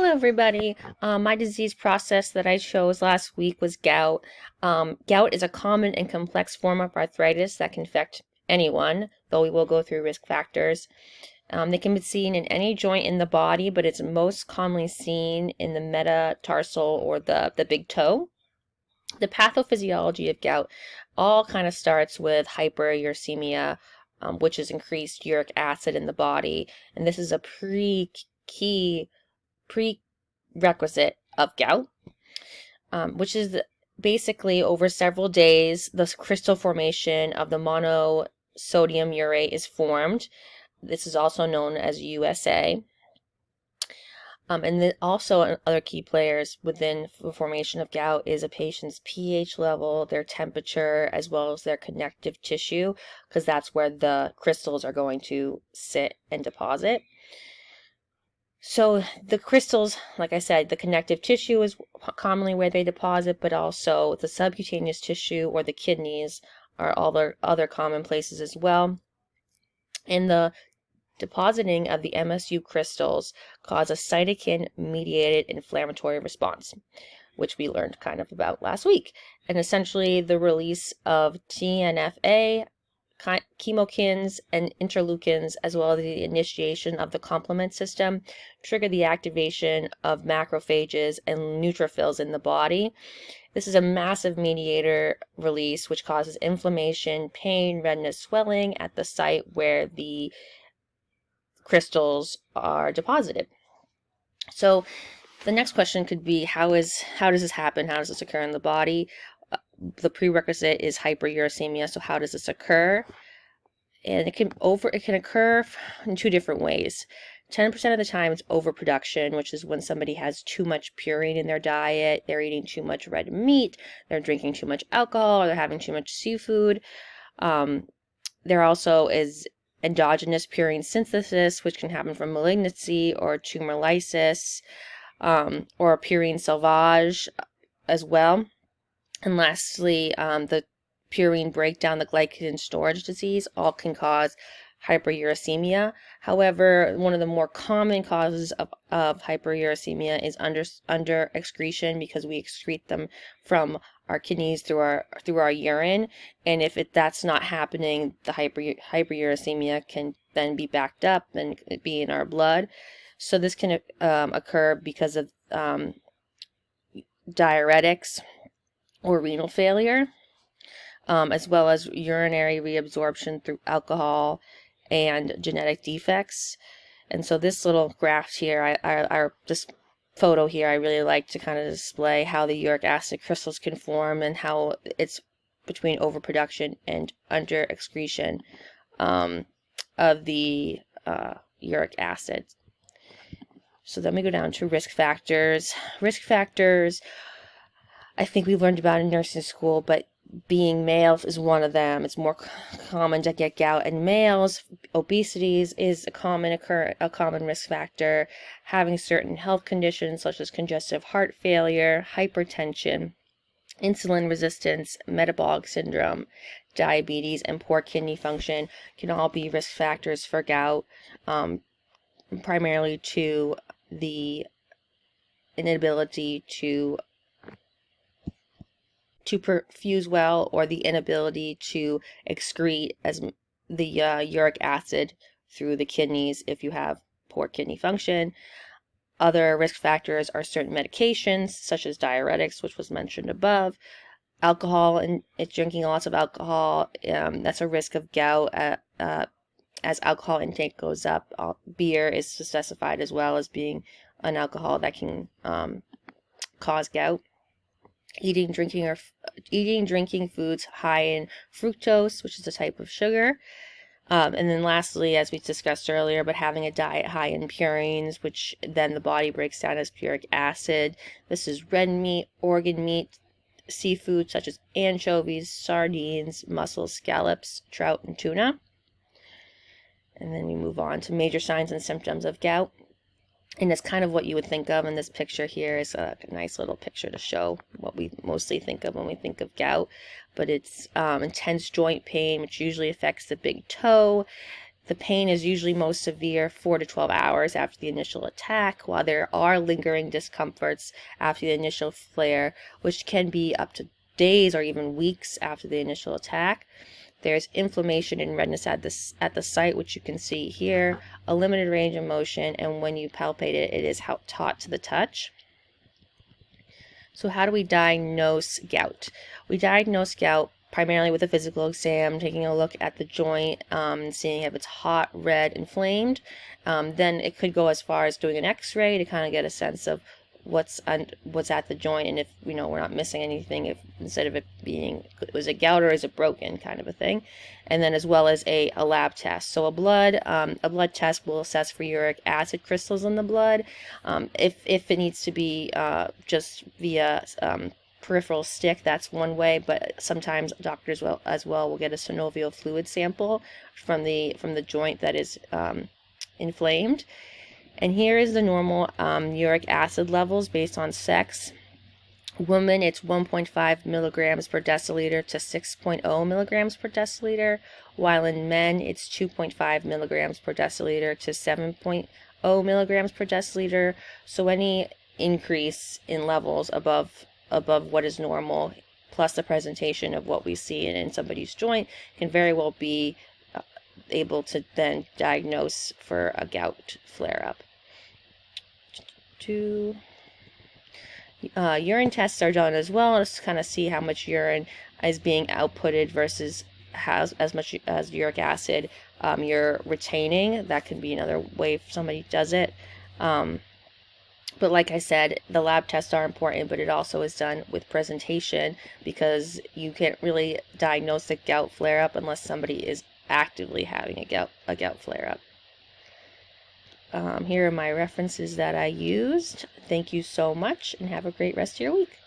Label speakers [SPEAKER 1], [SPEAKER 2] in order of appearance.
[SPEAKER 1] Hello, everybody. My disease process that I chose last week was gout. Gout is a common and complex form of arthritis that can affect anyone, though we will go through risk factors. They can be seen in any joint in the body, but it's most commonly seen in the metatarsal or the big toe. The pathophysiology of gout all kind of starts with hyperuricemia, which is increased uric acid in the body, and this is a key prerequisite of gout, which is basically over several days, the crystal formation of the monosodium urate is formed. This is also known as USA. And then also other key players within the formation of gout is a patient's pH level, their temperature, as well as their connective tissue, because that's where the crystals are going to sit and deposit. So the crystals, like I said, the connective tissue is commonly where they deposit, but also the subcutaneous tissue or the kidneys are all the other common places as well. And the depositing of the MSU crystals cause a cytokine-mediated inflammatory response, which we learned kind of about last week. And essentially the release of TNFA, chemokines and interleukins, as well as the initiation of the complement system, trigger the activation of macrophages and neutrophils in the body. This is a massive mediator release which causes inflammation, pain, redness, swelling at the site where the crystals are deposited. So the next question could be, how does this happen? How does this occur in the body? The prerequisite is hyperuricemia. So how does this occur? And it can occur in two different ways. 10% of the time it's overproduction, which is when somebody has too much purine in their diet, they're eating too much red meat, they're drinking too much alcohol, or they're having too much seafood. There also is endogenous purine synthesis, which can happen from malignancy or tumor lysis, or purine sauvage as well. And lastly, the purine breakdown, the glycogen storage disease, all can cause hyperuricemia. However, one of the more common causes of hyperuricemia is under excretion, because we excrete them from our kidneys through our urine, and if that's not happening, the hyperuricemia can then be backed up and be in our blood. So this can occur because of diuretics or renal failure, as well as urinary reabsorption through alcohol and genetic defects. And so this little graph here, this photo here, I really like to kind of display how the uric acid crystals can form and how it's between overproduction and under excretion of the uric acid. So then we go down to risk factors. Risk factors, I think we learned about in nursing school, but being male is one of them. It's more common to get gout in males. Obesity is a common risk factor. Having certain health conditions such as congestive heart failure, hypertension, insulin resistance, metabolic syndrome, diabetes, and poor kidney function can all be risk factors for gout, primarily to the inability to perfuse well, or the inability to excrete as the uric acid through the kidneys if you have poor kidney function. Other risk factors are certain medications such as diuretics, which was mentioned above. Alcohol, and drinking lots of alcohol, that's a risk of gout as alcohol intake goes up. Beer is specified as well as being an alcohol that can cause gout. Eating, drinking foods high in fructose, which is a type of sugar. And then lastly, as we discussed earlier, but having a diet high in purines, which then the body breaks down as uric acid. This is red meat, organ meat, seafood such as anchovies, sardines, mussels, scallops, trout, and tuna. And then we move on to major signs and symptoms of gout. And it's kind of what you would think of in this picture here. Is a nice little picture to show what we mostly think of when we think of gout. But it's intense joint pain, which usually affects the big toe. The pain is usually most severe 4 to 12 hours after the initial attack, while there are lingering discomforts after the initial flare, which can be up to days or even weeks after the initial attack. There's inflammation and redness at the site, which you can see here, a limited range of motion, and when you palpate it, it is taut to the touch. So how do we diagnose gout? We diagnose gout primarily with a physical exam, taking a look at the joint, seeing if it's hot, red, inflamed. Then it could go as far as doing an x-ray to kind of get a sense of what's at the joint, and if we're not missing anything, if instead of it being, was it gout or is it broken, kind of a thing. And then as well as a lab test. So a blood test will assess for uric acid crystals in the blood. If it needs to be just via peripheral stick, that's one way, but sometimes doctors will get a synovial fluid sample from the joint that is inflamed. And here is the normal uric acid levels based on sex. Women, it's 1.5 milligrams per deciliter to 6.0 milligrams per deciliter, while in men, it's 2.5 milligrams per deciliter to 7.0 milligrams per deciliter. So any increase in levels above what is normal, plus the presentation of what we see in somebody's joint, can very well be able to then diagnose for a gout flare-up. Urine tests are done as well, just to kind of see how much urine is being outputted versus as much as uric acid you're retaining. That can be another way if somebody does it. But like I said, the lab tests are important, but it also is done with presentation, because you can't really diagnose a gout flare-up unless somebody is actively having a gout flare-up. Here are my references that I used. Thank you so much, and have a great rest of your week.